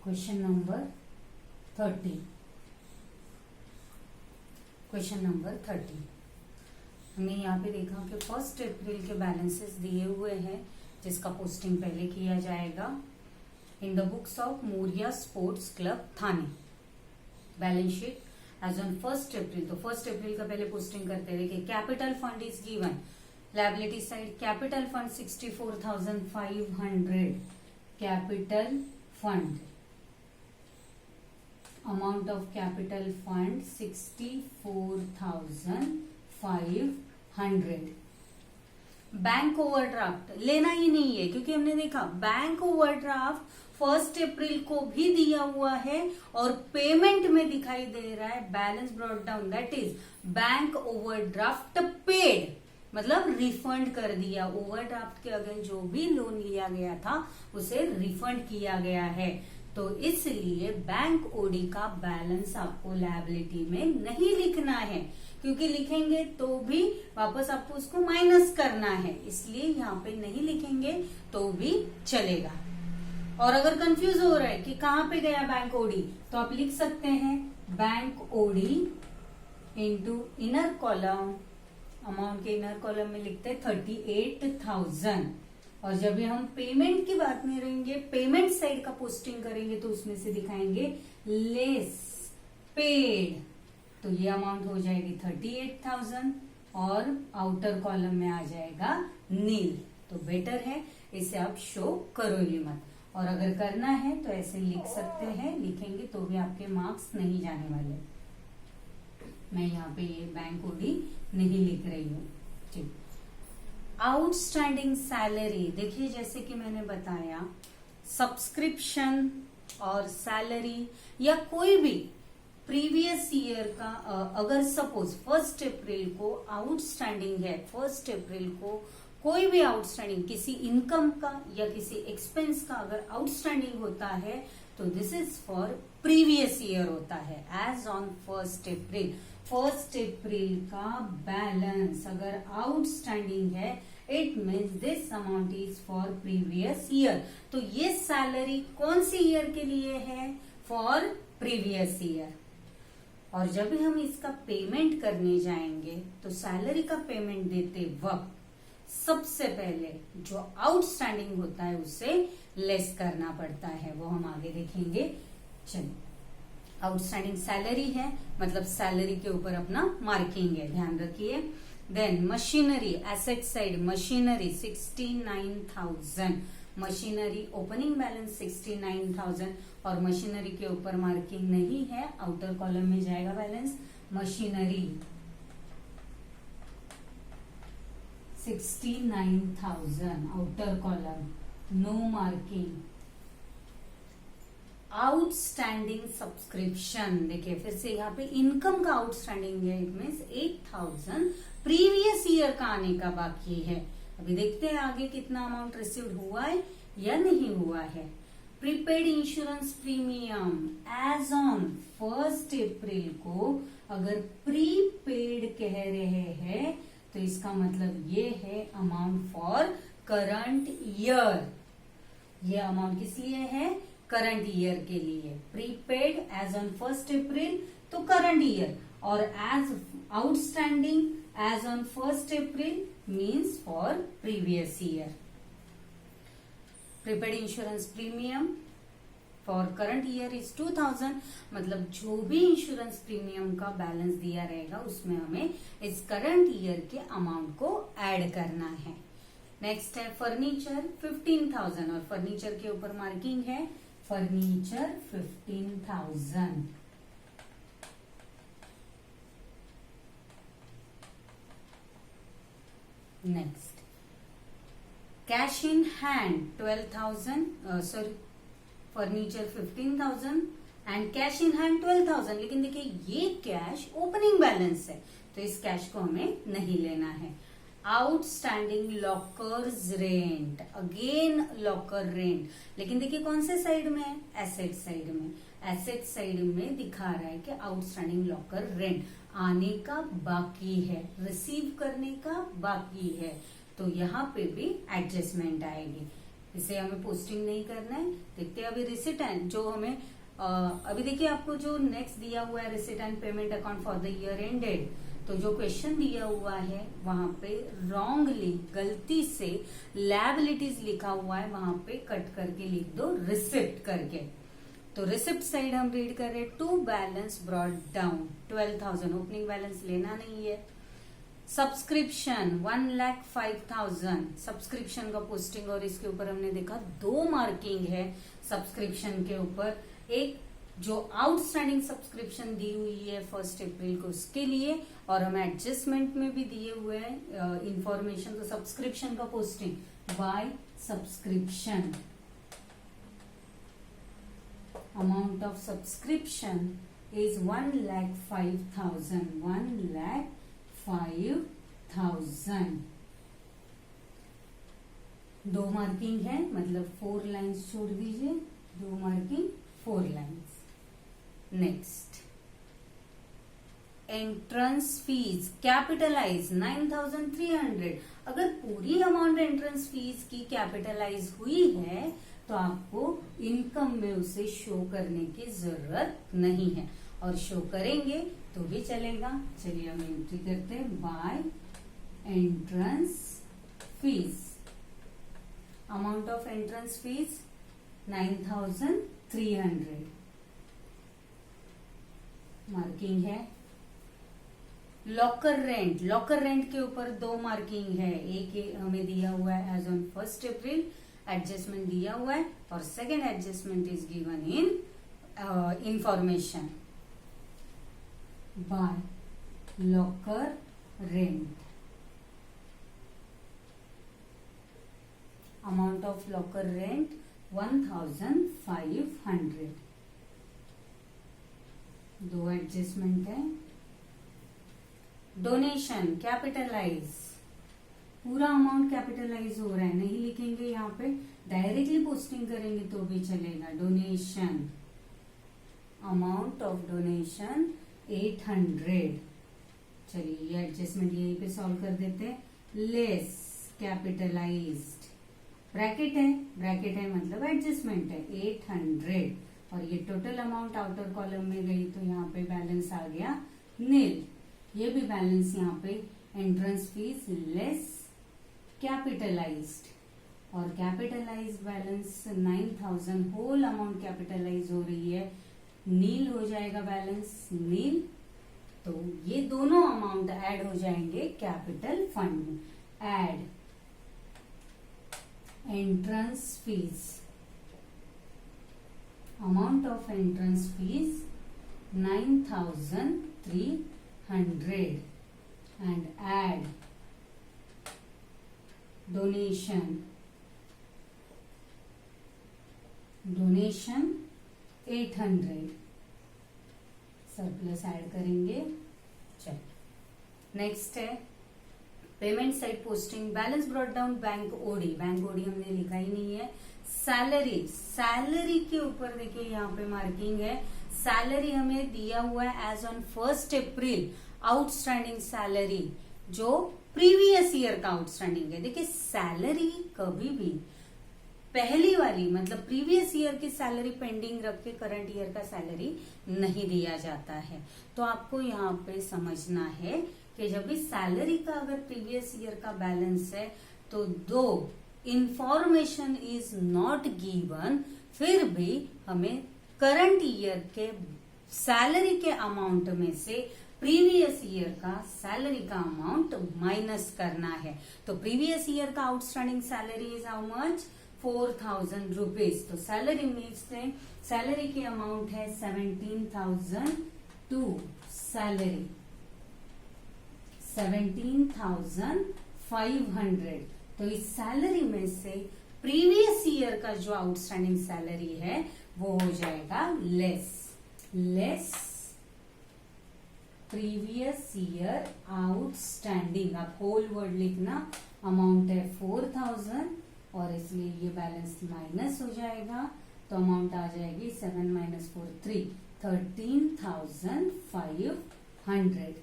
Question number 30। Question number 30 हमने यहाँ पे देखा कि 1 अप्रैल के बैलेंसेस दिए हुए हैं जिसका पोस्टिंग पहले किया जाएगा in the books of Maurya sports club थाने। Balance sheet as on 1 April, तो 1 अप्रैल का पहले पोस्टिंग करते रहे कि capital fund is given, liability side capital fund 64,500, capital fund amount of capital fund 64,500। Bank overdraft लेना ही नहीं है क्योंकि हमने देखा बैंक ओवरड्राफ्ट 1 अप्रैल को भी दिया हुआ है और पेमेंट में दिखाई दे रहा है balance brought down, that is bank overdraft paid, मतलब रिफंड कर दिया। ओवरड्राफ्ट के अगेंस्ट जो भी लोन लिया गया था उसे रिफंड किया गया है, तो इसलिए बैंक ओडी का बैलेंस आपको लायबिलिटी में नहीं लिखना है क्योंकि लिखेंगे तो भी वापस आपको उसको माइनस करना है, इसलिए यहाँ पे नहीं लिखेंगे तो भी चलेगा। और अगर कंफ्यूज हो रहा है कि कहाँ पे गया बैंक ओडी, तो आप लिख सकते हैं bank OD into inner column, amount के इनर कॉलम में लिखते हैं 38,000। और जब भी हम पेमेंट की बात में रहेंगे, पेमेंट साइड का पोस्टिंग करेंगे तो उसमें से दिखाएंगे लेस पेड, तो ये अमाउंट हो जाएगी 38,000 और आउटर कॉलम में आ जाएगा नील। तो बेटर है इसे आप शो करो ही मत, और अगर करना है तो ऐसे लिख सकते हैं, लिखेंगे तो भी आपके मार्क्स नहीं जाने वाले। मैं यहाँ पे ये बैंक ओडी नहीं लिख रही हूँ, ठीक। आउटस्टैंडिंग सैलरी, देखिए जैसे कि मैंने बताया सब्सक्रिप्शन और सैलरी या कोई भी प्रीवियस ईयर का अगर सपोज 1 अप्रैल को आउटस्टैंडिंग है, 1 अप्रैल को कोई भी आउटस्टैंडिंग किसी इनकम का या किसी एक्सपेंस का अगर आउटस्टैंडिंग होता है तो this is for previous year होता है। एज ऑन 1 अप्रैल, 1 अप्रैल का बैलेंस अगर आउटस्टैंडिंग है it means this amount is for previous year. तो ये सैलरी कौन सी ईयर के लिए है? For previous year. और जब भी हम इसका पेमेंट करने जाएंगे तो सैलरी का पेमेंट देते वक्त सबसे पहले जो आउटस्टैंडिंग होता है उससे लेस करना पड़ता है, वो हम आगे देखेंगे। चलिए, आउटस्टैंडिंग सैलरी है मतलब सैलरी के ऊपर अपना मार्किंग है, ध्यान रखिए। Then machinery, asset side machinery 69,000, machinery opening balance 69,000 और मशीनरी के ऊपर मार्किंग नहीं है, आउटर कॉलम में जाएगा balance. Machinery 69,000 outer column, no marking. Outstanding subscription, देखिए फिर से यहाँ पे इनकम का आउटस्टैंडिंग है, इट मीन्स 8,000 प्रीवियस ईयर का आने का बाकी है। अभी देखते हैं आगे कितना अमाउंट रिसीव हुआ है या नहीं हुआ है। Prepaid insurance premium as on 1 अप्रैल को अगर प्रीपेड कह रहे हैं तो इसका मतलब ये है अमाउंट फॉर करंट ईयर। ये अमाउंट किस लिए है? करंट ईयर के लिए। प्रीपेड एज ऑन 1 अप्रैल तो करंट ईयर, और as outstanding as on 1 April means for previous year. Prepaid insurance premium for current year is 2,000, मतलब जो भी इंश्योरेंस प्रीमियम का बैलेंस दिया रहेगा उसमें हमें इस करंट ईयर के अमाउंट को ऐड करना है। नेक्स्ट है फर्नीचर 15,000 और फर्नीचर के ऊपर मार्किंग है furniture 15,000। Next cash in hand 12,000, sorry furniture 15,000 and cash in hand 12,000, लेकिन देखिए ये कैश ओपनिंग बैलेंस है तो इस कैश को हमें नहीं लेना है। Outstanding lockers rent, again locker rent, लेकिन देखिए कौन से साइड में है? एसेट साइड में। एसेट साइड में दिखा रहा है कि आउटस्टैंडिंग लॉकर रेंट आने का बाकी है, रिसीव करने का बाकी है, तो यहाँ पे भी एडजस्टमेंट आएगी। इसे हमें पोस्टिंग नहीं करना है। देखते हैं अभी रिसिट एंड जो हमें अभी देखिए आपको जो नेक्स्ट दिया हुआ है receipt and payment account for the year ended, तो जो क्वेश्चन दिया हुआ है वहां पे रॉन्गली गलती से लायबिलिटीज लिखा हुआ है, वहां पे कट करके लिख दो रिसिप्ट करके। तो रिसिप्ट साइड हम रीड कर रहे हैं, to balance brought down 12,000, opening balance लेना नहीं है। सब्सक्रिप्शन 1,05,000, सब्सक्रिप्शन का पोस्टिंग, और इसके ऊपर हमने देखा 2 मार्किंग है सब्सक्रिप्शन के ऊपर। एक जो आउटस्टैंडिंग सब्सक्रिप्शन दी हुई है 1 अप्रैल को उसके लिए, और हमें एडजस्टमेंट में भी दिए हुए हैं इंफॉर्मेशन। तो सब्सक्रिप्शन का posting by subscription, amount of subscription is 1,05,000, 1,05,000। 2 marking है, मतलब 4 लाइन्स छोड़ दीजिए, 2 marking 4 lines. Next, entrance fees capitalise 9,300। अगर पूरी अमाउंट एंट्रेंस फीस की कैपिटलाइज हुई है तो आपको इनकम में उसे शो करने की जरूरत नहीं है, और शो करेंगे तो भी चलेगा। चलिए हम एंट्री करते हैं, by entrance fees, amount of entrance fees 9,300, marking है। लॉकर रेंट, लॉकर रेंट के ऊपर 2 मार्किंग है, एक हमें दिया हुआ है एज ऑन 1 अप्रैल, एडजस्टमेंट दिया हुआ है, और second adjustment is given in information. By locker rent, amount of locker rent 1,500, 2 adjustment है। डोनेशन कैपिटलाइज, पूरा अमाउंट कैपिटलाइज हो रहा है, नहीं लिखेंगे यहाँ पे, डायरेक्टली पोस्टिंग करेंगे तो भी चलेगा। Donation, amount of donation 800। चलिए ये एडजस्टमेंट यहीं पे सॉल्व कर देते हैं। लेस कैपिटलाइज्ड, ब्रैकेट है मतलब एडजस्टमेंट है 800, और ये टोटल अमाउंट आउटर कॉलम में गई तो यहाँ पे बैलेंस आ गया नील। ये भी बैलेंस यहाँ पे एंट्रेंस फीस लेस कैपिटलाइज्ड, और capitalised balance 9,000, whole amount capitalise हो रही है, नील हो जाएगा बैलेंस नील। तो ये दोनों अमाउंट ऐड हो जाएंगे कैपिटल फंड में। Add entrance fees, amount of entrance fees 9,300, and add donation 800, surplus add करेंगे। चल नेक्स्ट है payment side posting, balance brought down bank OD, bank OD हमने लिखा ही नहीं है। सैलरी, सैलरी के ऊपर देखिए यहाँ पे मार्किंग है, सैलरी हमें दिया हुआ है as on 1 April, outstanding salary जो प्रीवियस ईयर का आउटस्टैंडिंग है। देखिए सैलरी कभी भी पहली वाली मतलब प्रीवियस ईयर की सैलरी पेंडिंग रख के करंट ईयर का सैलरी नहीं दिया जाता है। तो आपको यहाँ पे समझना है कि जब भी सैलरी का अगर प्रीवियस ईयर का बैलेंस है तो दो इंफॉर्मेशन इज नॉट गिवन, फिर भी हमें करंट ईयर के सैलरी के अमाउंट में से प्रीवियस ईयर का सैलरी का अमाउंट माइनस करना है। तो प्रीवियस ईयर का outstanding salary is how much 4,000 rupees. तो सैलरी मीन्स सैलरी के अमाउंट है 17,000 टू सैलरी 17,500। तो इस सैलरी में से प्रीवियस ईयर का जो आउटस्टैंडिंग सैलरी है वो हो जाएगा लेस प्रीवियस ईयर आउटस्टैंडिंग। आप होल वर्ड लिखना, अमाउंट है 4,000 और इसलिए ये बैलेंस माइनस हो जाएगा तो अमाउंट आ जाएगी 7 - 4 3 13,500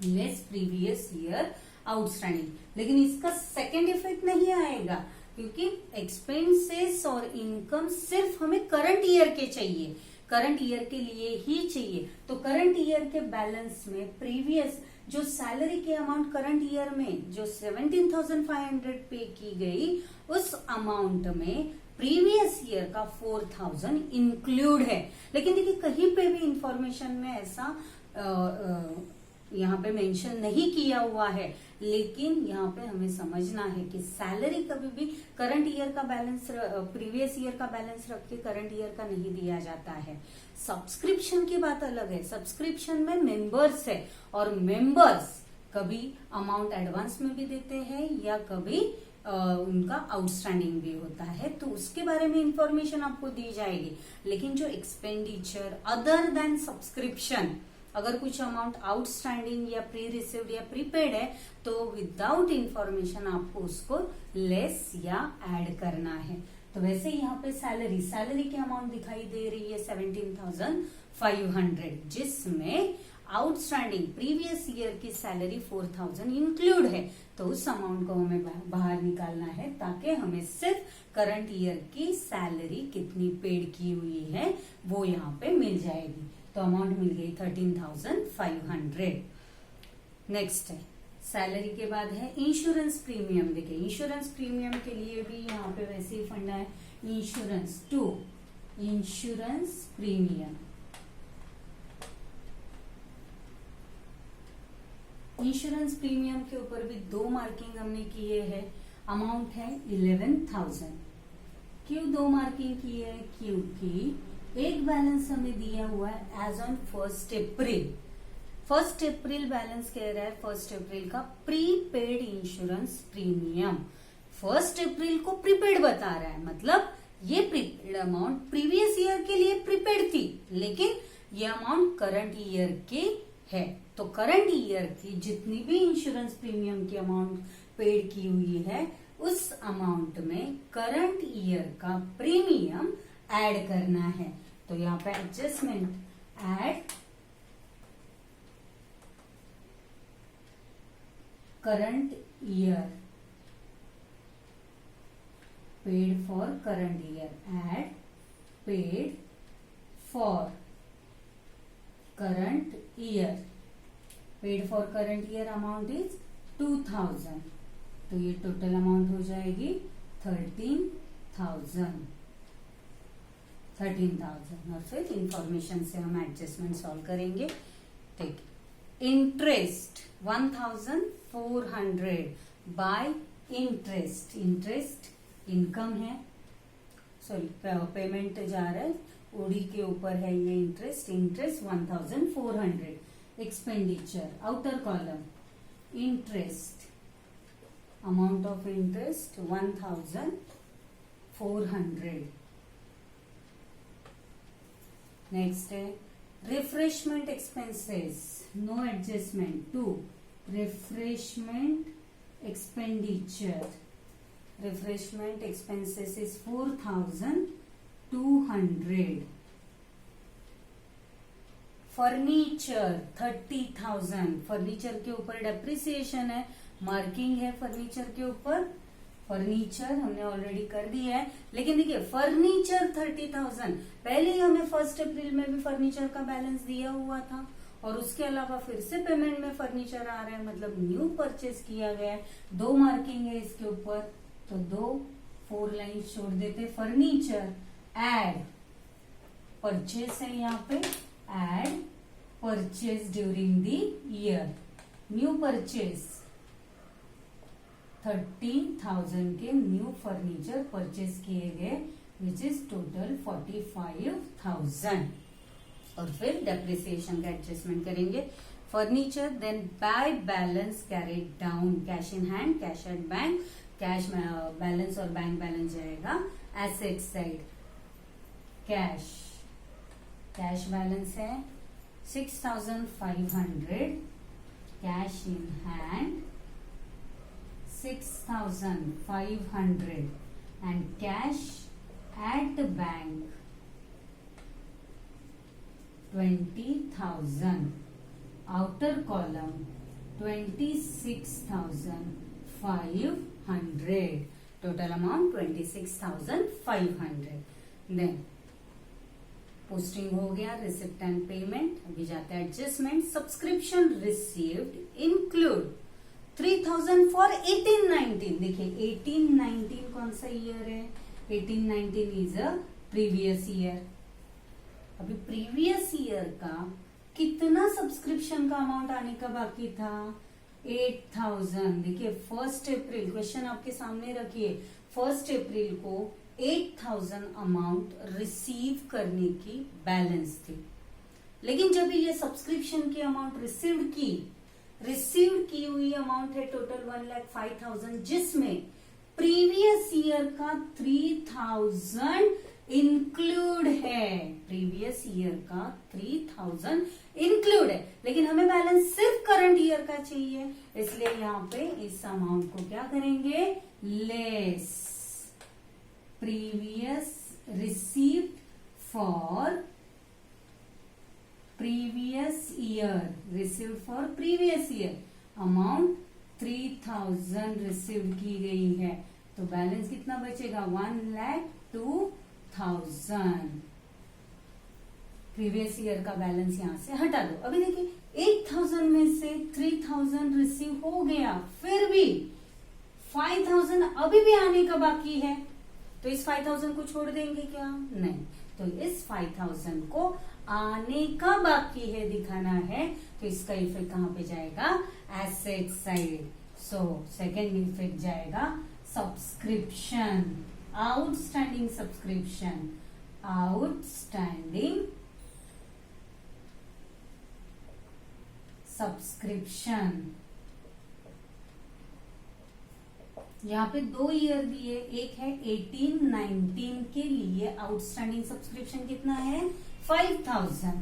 लेस प्रीवियस ईयर आउटस्टैंडिंग। लेकिन इसका सेकेंड इफेक्ट नहीं आएगा क्योंकि एक्सपेंसेस और इनकम सिर्फ हमें करंट ईयर के चाहिए, करंट ईयर के लिए ही चाहिए। तो करंट ईयर के बैलेंस में प्रीवियस जो सैलरी के अमाउंट करंट ईयर में जो 17,500 पे की गई, उस अमाउंट में प्रीवियस ईयर का 4,000 इंक्लूड है। लेकिन देखिए कहीं पे भी इंफॉर्मेशन में ऐसा यहाँ पे मेंशन नहीं किया हुआ है, लेकिन यहाँ पे हमें समझना है कि सैलरी कभी भी करंट ईयर का बैलेंस प्रीवियस ईयर का बैलेंस रख के करंट ईयर का नहीं दिया जाता है। सब्सक्रिप्शन की बात अलग है, सब्सक्रिप्शन में मेंबर्स है और मेंबर्स कभी अमाउंट एडवांस में भी देते हैं या कभी उनका आउटस्टैंडिंग भी होता है, तो उसके बारे में इंफॉर्मेशन आपको दी जाएगी। लेकिन जो एक्सपेंडिचर अदर देन सब्सक्रिप्शन, अगर कुछ अमाउंट आउटस्टैंडिंग या प्री रिसीव्ड या प्रीपेड है तो विदाउट इंफॉर्मेशन आपको उसको लेस या ऐड करना है। तो वैसे यहाँ पे सैलरी की अमाउंट दिखाई दे रही है 17,500, जिसमें आउटस्टैंडिंग प्रीवियस ईयर की सैलरी 4,000 इंक्लूड है। तो उस अमाउंट को हमें बाहर निकालना है ताकि हमें सिर्फ करंट ईयर की सैलरी कितनी पेड की हुई है वो यहाँ पे मिल जाएगी। तो अमाउंट मिल गई 13,500। नेक्स्ट है सैलरी के बाद है इंश्योरेंस प्रीमियम। देखिए इंश्योरेंस प्रीमियम के लिए भी यहाँ पे वैसे ही फंडा है, इंश्योरेंस प्रीमियम। इंश्योरेंस प्रीमियम के ऊपर भी 2 मार्किंग हमने किए हैं। अमाउंट है 11,000। क्यों 2 मार्किंग की है? क्योंकि एक बैलेंस हमें दिया हुआ है as on 1 April. 1 April balance कह रहा है 1 अप्रैल का प्रीपेड इंश्योरेंस प्रीमियम। 1 अप्रैल को प्रीपेड बता रहा है, मतलब ये प्रीपेड अमाउंट प्रीवियस ईयर के लिए प्रीपेड थी, लेकिन ये अमाउंट करंट ईयर की है। तो करंट ईयर की जितनी भी इंश्योरेंस प्रीमियम की अमाउंट पेड की हुई है, उस अमाउंट में करंट ईयर का प्रीमियम ऐड करना है। तो यहाँ पे adjustment add current year paid for current year, add paid for current year. Paid for current year amount is 2,000। तो ये टोटल अमाउंट हो जाएगी 13,000 और फिर इंफॉर्मेशन से हम एडजस्टमेंट सॉल्व करेंगे। ठीक, इंटरेस्ट 1,400 बाय इंटरेस्ट इनकम है, सॉरी पेमेंट जा रहा है ओडी के ऊपर है ये interest 1,400। Expenditure outer column interest, amount of interest 1,400। Next है refreshment expenses, no adjustment. 2 refreshment expenditure, refreshment expenses is 4,200। Furniture 30,000। Furniture के ऊपर डेप्रिसिएशन है, मार्किंग है फर्नीचर के ऊपर। फर्नीचर हमने ऑलरेडी कर दिया है, लेकिन देखिए फर्नीचर 30,000 पहले ही हमें 1 अप्रैल में भी फर्नीचर का बैलेंस दिया हुआ था और उसके अलावा फिर से पेमेंट में फर्नीचर आ रहा है, मतलब न्यू परचेज किया गया है। 2 मार्किंग है इसके ऊपर, तो 4 लाइन छोड़ देते। फर्नीचर एड परचेज है यहाँ पे, add purchase during the year. New purchase 30,000 के न्यू फर्नीचर परचेज किए गए, विच इज टोटल 45,000। और फिर डेप्रिसिएशन का एडजस्टमेंट करेंगे। Furniture then by balance carried down, cash in hand, cash at bank, cash balance और बैंक बैलेंस जाएगा asset side. Cash balance है 6,500, cash in hand 6,500 and cash at the bank 20,000. Outer column 26,500. Total amount 26,500। Then posting हो गया, receipt and payment. अभी जाते हैं adjustment. Subscription received include 3,000 for 18-19। देखिए 18-19 कौन सा ईयर है? 18-19 इज अ प्रीवियस ईयर। अभी प्रीवियस ईयर का कितना सब्सक्रिप्शन का अमाउंट आने का बाकी था? 8,000। देखिए 1 अप्रैल, क्वेश्चन आपके सामने रखिए, 1 अप्रैल को 8,000 अमाउंट रिसीव करने की बैलेंस थी। लेकिन जब ये सब्सक्रिप्शन की अमाउंट रिसीव की हुई अमाउंट है टोटल 1,05,000, जिसमें प्रीवियस ईयर का 3,000 इंक्लूड है। प्रीवियस ईयर का 3,000 इंक्लूड है, लेकिन हमें बैलेंस सिर्फ करंट ईयर का चाहिए, इसलिए यहाँ पे इस अमाउंट को क्या करेंगे? Less previous received for previous year amount 3,000 receive की गई है, तो बैलेंस कितना बचेगा? 1,02,000। प्रीवियस ईयर का बैलेंस यहां से हटा दो। अभी देखिए 8,000 में से 3,000 रिसीव हो गया, फिर भी 5,000 अभी भी आने का बाकी है, तो इस 5,000 को छोड़ देंगे क्या? नहीं, तो इस 5,000 को आने का बाकी है दिखाना है, तो इसका इफेक्ट कहां पे जाएगा? Asset side. So second effect जाएगा सब्सक्रिप्शन, आउटस्टैंडिंग सब्सक्रिप्शन। यहाँ पे 2 ईयर दिए, एक है 18-19 के लिए आउटस्टैंडिंग सब्सक्रिप्शन कितना है? 5,000।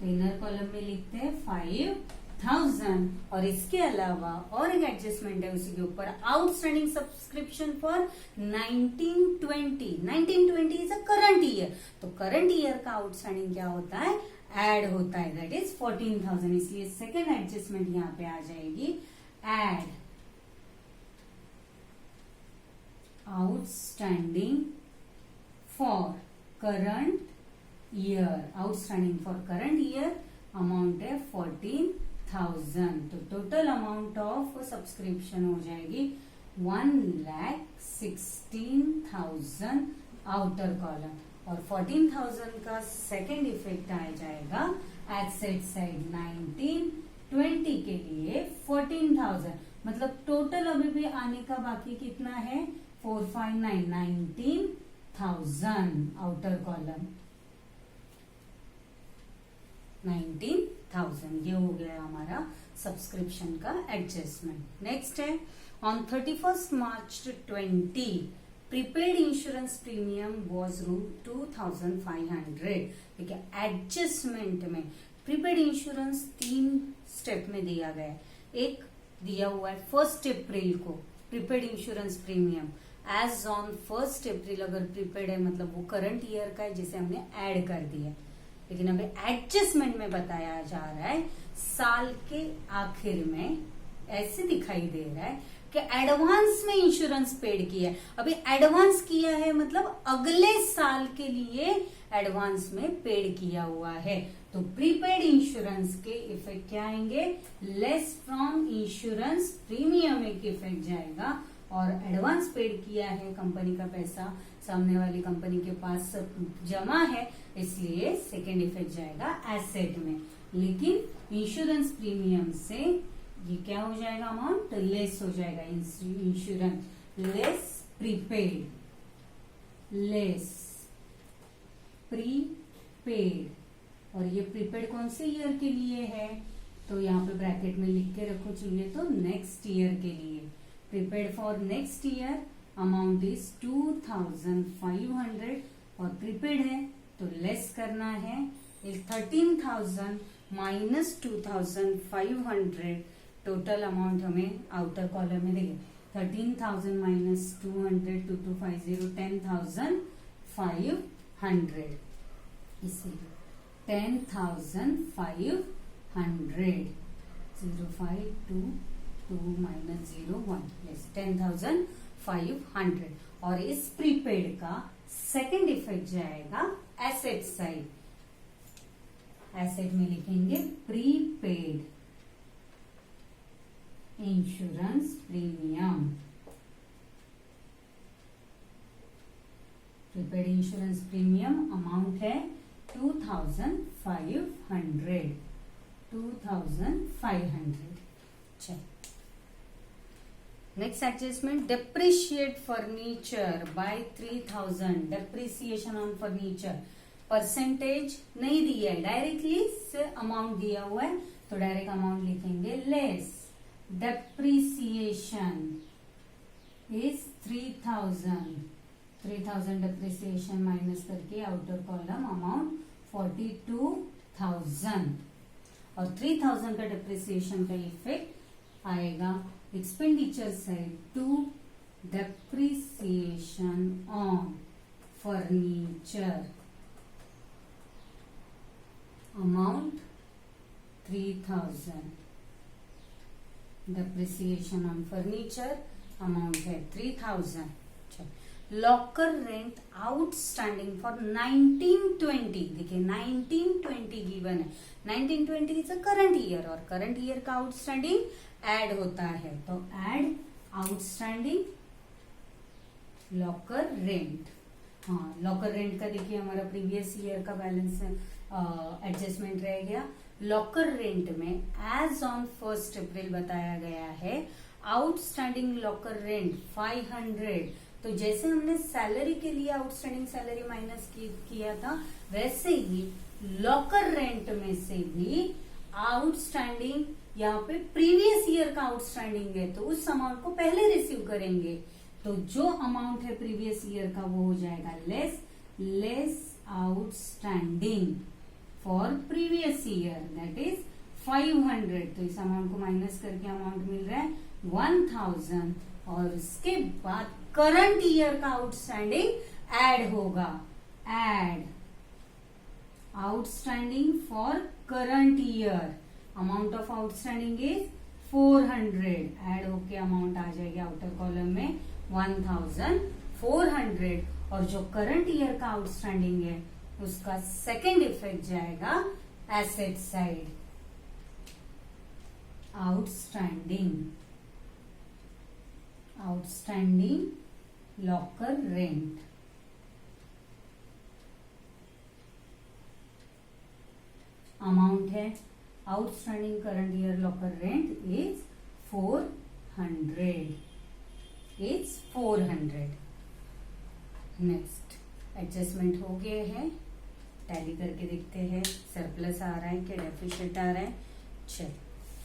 तो इनर कॉलम में लिखते हैं 5,000, और इसके अलावा और एक एडजस्टमेंट है उसी के ऊपर, outstanding subscription for 1920। 1920 is a current year, तो करंट ईयर का आउटस्टैंडिंग क्या होता है? ऐड होता है, दैट इज 14,000। इसलिए सेकेंड एडजस्टमेंट यहाँ पे आ जाएगी, add outstanding for current year amount है 14,000। तो टोटल अमाउंट ऑफ सब्सक्रिप्शन हो जाएगी 1,16,000 आउटर कॉलम, और 14,000 का सेकेंड इफेक्ट आ जाएगा एसेट साइड। 1920 के लिए 14,000, मतलब टोटल अभी भी आने का बाकी कितना है? 459, 19,000 आउटर कॉलम, 19,000। ये हो गया हमारा सब्सक्रिप्शन का एडजस्टमेंट। नेक्स्ट है on 31 March 20 prepaid insurance premium was 2,500। ठीक है, एडजस्टमेंट में प्रीपेड इंश्योरेंस 3 स्टेप में दिया गया है। एक दिया हुआ है 1 अप्रैल को prepaid insurance premium as on 1 April. अगर प्रीपेड है मतलब वो करंट ईयर का है, जिसे हमने ऐड कर दिया। लेकिन अभी एडजस्टमेंट में बताया जा रहा है साल के आखिर में ऐसे दिखाई दे रहा है कि एडवांस में इंश्योरेंस पेड किया है। अभी एडवांस किया है मतलब अगले साल के लिए एडवांस में पेड किया हुआ है, तो प्रीपेड इंश्योरेंस के इफेक्ट क्या आएंगे? लेस फ्रॉम इंश्योरेंस प्रीमियम एक इफेक्ट जाएगा, और एडवांस पेड किया है, कंपनी का पैसा सामने वाली कंपनी के पास जमा है, इसलिए सेकेंड इफेक्ट जाएगा एसेट में। लेकिन इंश्योरेंस प्रीमियम से ये क्या हो जाएगा? अमाउंट लेस हो जाएगा। इंश्योरेंस लेस प्रीपेड, और ये प्रीपेड कौन से ईयर के लिए है? तो यहाँ पे ब्रैकेट में लिख के रखो चाहिए तो नेक्स्ट ईयर के लिए। Prepaid for next year amount is 2,500, और प्रीपेड है तो लेस करना है 13,000 माइनस 2,500। टोटल अमाउंट हमें आउटर कॉलम में देखिए 13,000 माइनस 200, 2250, 10,500, इसीलिए 10,500, 052 2 minus 0 1, yes 10,500 500। और इस प्रीपेड का सेकंड इफेक्ट जाएगा एसेट साइड। एसेट में लिखेंगे prepaid insurance premium. Prepaid insurance premium amount है 2500। 2500। चल next adjustment, depreciate furniture bye 3000। Depreciation on furniture percentage नहीं दिया है, डायरेक्टली से अमाउंट दिया हुआ है, तो डायरेक्ट अमाउंट लिखेंगे less depreciation is 3000। 3000 depreciation minus करके आउटर कॉलम अमाउंट 42,000। और 3000 का डेप्रिसिएशन का इफेक्ट आएगा expenditure side to depreciation on furniture amount 3000। Depreciation on furniture amount है 3000। Locker rent outstanding for 1920। देखिए 1920 गिवन है, 1920 इज अ करंट ईयर और करंट ईयर का आउटस्टैंडिंग ऐड होता है, तो ऐड आउटस्टैंडिंग लॉकर रेंट। हाँ, लॉकर रेंट का देखिए हमारा प्रीवियस ईयर का बैलेंस एडजस्टमेंट रह गया। लॉकर रेंट में एज ऑन 1 अप्रैल बताया गया है आउटस्टैंडिंग लॉकर रेंट 500। तो जैसे हमने सैलरी के लिए आउटस्टैंडिंग सैलरी माइनस किया था, वैसे ही लॉकर रेंट में से भी आउटस्टैंडिंग यहाँ पे प्रीवियस ईयर का आउटस्टैंडिंग है, तो उस अमाउंट को पहले रिसीव करेंगे। तो जो अमाउंट है प्रीवियस ईयर का वो हो जाएगा less outstanding for previous year, that is 500। तो इस अमाउंट को माइनस करके अमाउंट मिल रहा है 1000। और उसके बाद करंट ईयर का आउटस्टैंडिंग ऐड होगा। Add outstanding for current year amount of outstanding is 400। Add होके अमाउंट आ जाएगा आउटर कॉलम में 1400। और जो करंट ईयर का आउटस्टैंडिंग है उसका सेकेंड इफेक्ट जाएगा asset side. Outstanding locker rent amount है outstanding current year locker rent is 400। Next adjustment हो गए हैं, टैली करके देखते हैं सरप्लस आ रहा है कि डेफिशिएंट आ रहा है। चल